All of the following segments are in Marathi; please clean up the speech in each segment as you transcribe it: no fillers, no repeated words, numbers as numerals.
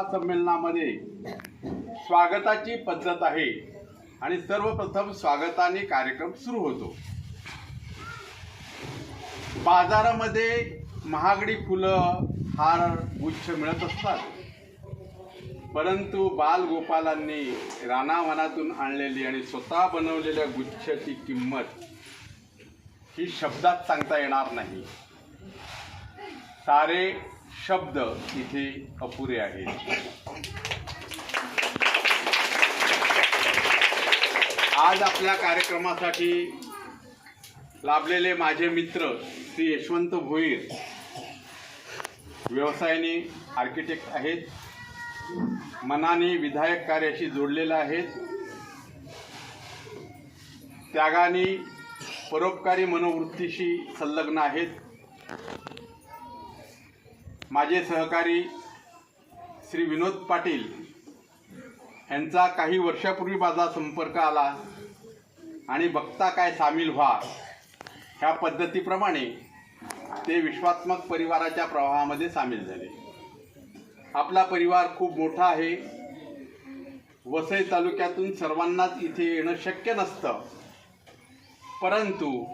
संमेलनामध्ये स्वागताची पद्धत आहे आणि सर्वप्रथम स्वागताने कार्यक्रम सुरू होतो। बाजारामध्ये महागडी फुलं, हार, गुच्छ मिळत असतात, परंतु बालगोपालांनी रानावनातून आणलेली आणि स्वतः बनवलेल्या गुच्छाची किंमत ही शब्दात सांगता येणार नाही। सारे शब्द इथे अपुरे आहेत। आज आपल्या कार्यक्रमासाठी लाभलेले माझे मित्र श्री यशवंत भोईर व्यवसायाने आर्किटेक्ट आहेत, मनाने विधायक कार्याशी जोडलेले आहेत, त्यागाने परोपकारी मनोवृत्तीशी संलग्न आहेत। माझे सहकारी श्री विनोद पाटील यांचा काही वर्षापूर्वी माझा संपर्क आला आणि बघता काय सामील व्हा ह्या पद्धतीप्रमाणे ते विश्वात्मक परिवाराच्या प्रवाहामध्ये सामील झाले। आपला परिवार खूप मोठा आहे। वसई तालुक्यातून सर्वांनाच इथे येणं शक्य नसतं, परंतु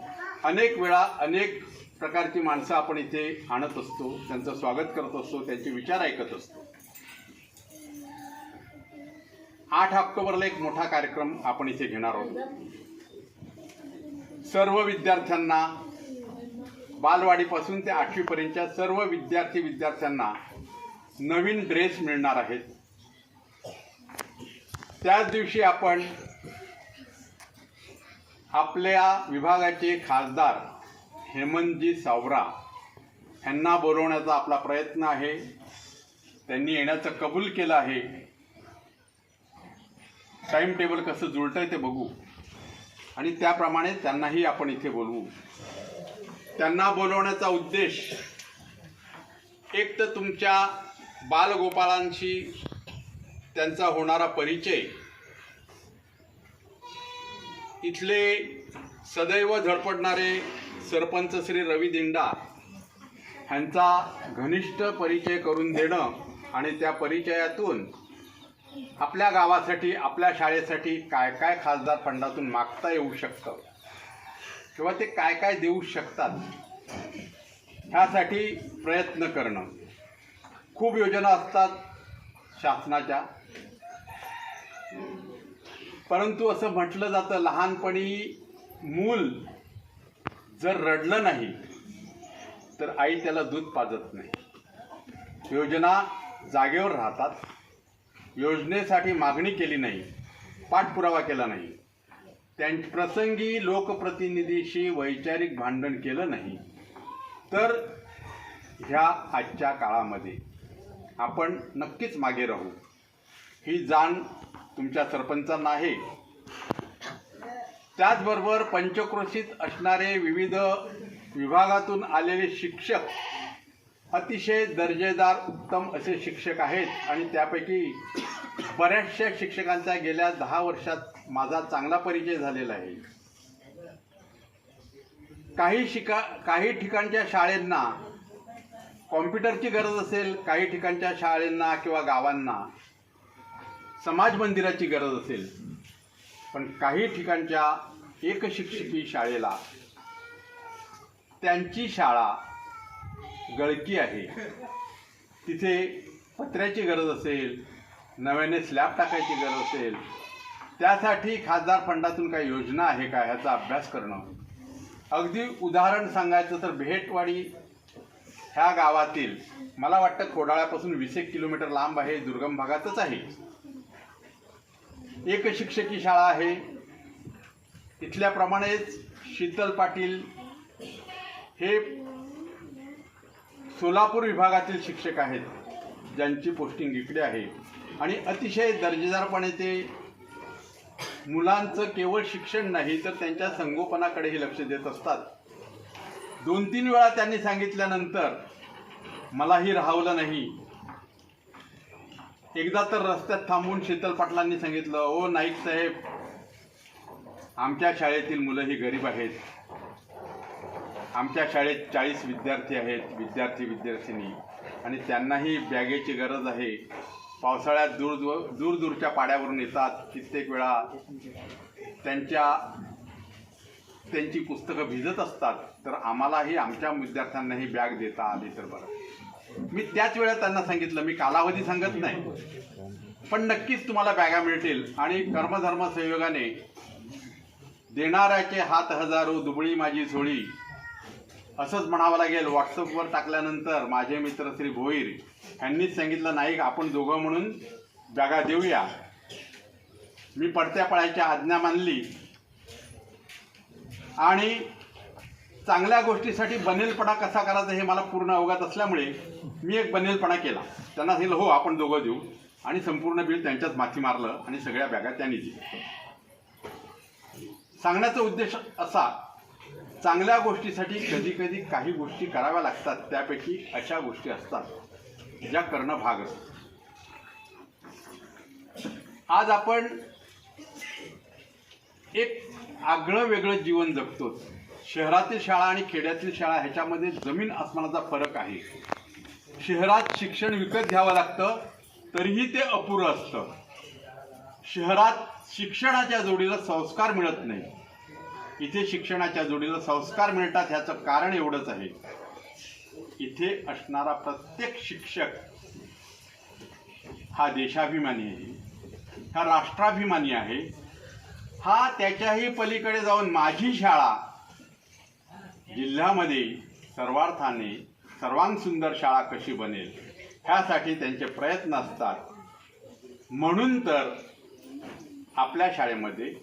अनेक वेळा अनेक प्रकारची माणसं आपण इथे आणत असतो, त्यांचं स्वागत करत असतो, त्यांचे विचार ऐकत असतो। 8 ऑक्टोबरला एक मोठा कार्यक्रम आपण इथे घेणार आहोत। सर्व विद्यार्थ्यांना, बालवाडीपासून ते 8वी पर्यंतच्या सर्व विद्यार्थ्यांना नवीन ड्रेस मिळणार आहेत। त्याच दिवशी आपण आपल्या विभागाचे खासदार हेमंतजी सावरा यांना बोलवण्याचा आपला प्रयत्न आहे। त्यांनी येण्याचं कबूल केलं आहे। टाइम टेबल कसं जुळतंय ते बघू आणि त्याप्रमाणे त्यांनाही आपण इथे बोलवू। त्यांना बोलवण्याचा उद्देश एक तर तुमच्या बालगोपालांशी त्यांचा होणारा परिचय, इथले सदैव धडपडणारे सरपंच श्री रवी दिंडा यांचा घनिष्ठ परिचय करून देणं आणि त्या परिचयातून आपल्या गावासाठी, आपल्या शाळेसाठी काय काय खासदार फंडातून मागता येऊ शकतं किंवा ते काय काय देऊ शकतात ह्यासाठी प्रयत्न करणं। खूप योजना असतात शासनाच्या, परंतु असं म्हटलं जातं लहानपणी मूल जर रडलं नाही तर आई त्याला दूध पाजत नाही। योजना जागेवर राहतात, योजनेसाठी मागणी केली नाही, पाठपुरावा केला नाही, त्यांच्या प्रसंगी लोकप्रतिनिधीशी वैचारिक भांडण केलं नाही, तर ह्या आजच्या काळामध्ये आपण नक्कीच मागे राहू। ही जाण तुमच्या सरपंचांना आहे। त्याचबरोबर पंचक्रोशीत असणारे विविध विभागातून आलेले शिक्षक अतिशय दर्जेदार उत्तम असे शिक्षक आहेत आणि त्यापैकी बऱ्याचशा शिक्षकांचा गेल्या 10 वर्षात माझा चांगला परिचय झालेला आहे। काही ठिकाणच्या शाळांना कॉम्प्युटरची गरज असेल, काही ठिकाणच्या शाळांना किंवा गावांना समाज मंदिराची गरज असेल, पण काही ठिकाणच्या एकशिक्षकी शाळेला त्यांची शाळा गळकी आहे, तिथे पत्र्याची गरज असेल, नव्याने स्लॅब टाकायची गरज असेल, त्यासाठी खासदार फंडातून काही योजना आहे का ह्याचा अभ्यास करणं। अगदी उदाहरण सांगायचं तर भेटवाडी ह्या गावातील, मला वाटतं खोडाळ्यापासून 20 किलोमीटर लांब आहे, दुर्गम भागातच आहे, एक शिक्षकी शाळा आहे। इथल्याप्रमाणेच शीतल पाटील हे सोलापूर विभागातील शिक्षक आहेत, ज्यांची पोस्टिंग इकडे आहे आणि अतिशय दर्जेदारपणे ते मुलांचं केवळ शिक्षण नाही तर त्यांच्या संगोपनाकडेही लक्ष देत असतात। 2-3 वेळा त्यांनी सांगितल्यानंतर मलाही राहवलं नाही। एकदा तर रस्त्यात थांबून शीतल पाटलांनी सांगितलं, ओ नाईक साहेब, आमच्या शाळेतील मुलं ही गरीब आहेत, आमच्या शाळेत 40 विद्यार्थी आहेत, विद्यार्थिनी, आणि त्यांनाही बॅगेची गरज आहे, पावसाळ्यात दूरच्या पाड्यावरून येतात. कित्येक वेळा त्यांची पुस्तकं भिजत असतात. तर आम्हालाही आमच्या विद्यार्थ्यांनाही बॅग देता आली तर बरं. मी त्याच वेळेला त्यांना सांगितलं, मी कालावधी सांगत नाही, पण नक्कीच तुम्हाला बॅगा मिळतील. आणि कर्मधर्म संयोगाने देणाऱ्याचे हात हजारो, दुबळी माझी झोळी, असंच म्हणावं लागेल. व्हॉट्सअपवर टाकल्यानंतर माझे मित्र श्री भोईर यांनीच सांगितलं, नाही आपण दोघं म्हणून बॅगा देऊया. मी पडत्या पळायची आज्ञा मानली आणि चांगल्या गोष्टीसाठी बनेलपणा कसा करायचा हे मला पूर्ण अवगत असल्यामुळे मी एक बनेलपणा केला. त्यांना सांगितलं, हो आपण दोघं देऊ. आणि संपूर्ण बिल त्यांच्याच माथी मारलं आणि सगळ्या बॅगा त्यांनी दिल्या. सांगण्याचा उद्देश असा, चांगल्या गोष्टीसाठी कधी कधी काही गोष्टी कराव्या लागतात. त्यापैकी अशा गोष्टी असतात ज्या करणं भाग असतात. आज आपण एक आगळं वेगळं जीवन जगतो. शहरातील शाळा आणि खेड्यातील शाळा ह्याच्यामध्ये जमीन आसमानाचा फरक आहे. शहरात शिक्षण विकत घ्यावं लागतं तरीही ते अपुरं असतं. शहरात शिक्षणाच्या जोडीला संस्कार मिळत नाही. इथे शिक्षणाच्या जोडीला संस्कार मिळतात. ह्याचं कारण एवढंच आहे, इथे असणारा प्रत्येक शिक्षक हा देशाभिमानी आहे, हा राष्ट्राभिमानी आहे. हा त्याच्याही पलीकडे जाऊन माझी शाळा जिल्ह्यामध्ये सर्वार्थाने सर्वांग सुंदर शाळा कशी बनेल ह्यासाठी त्यांचे प्रयत्न असतात. म्हणून तर आपल्या शाळेमध्ये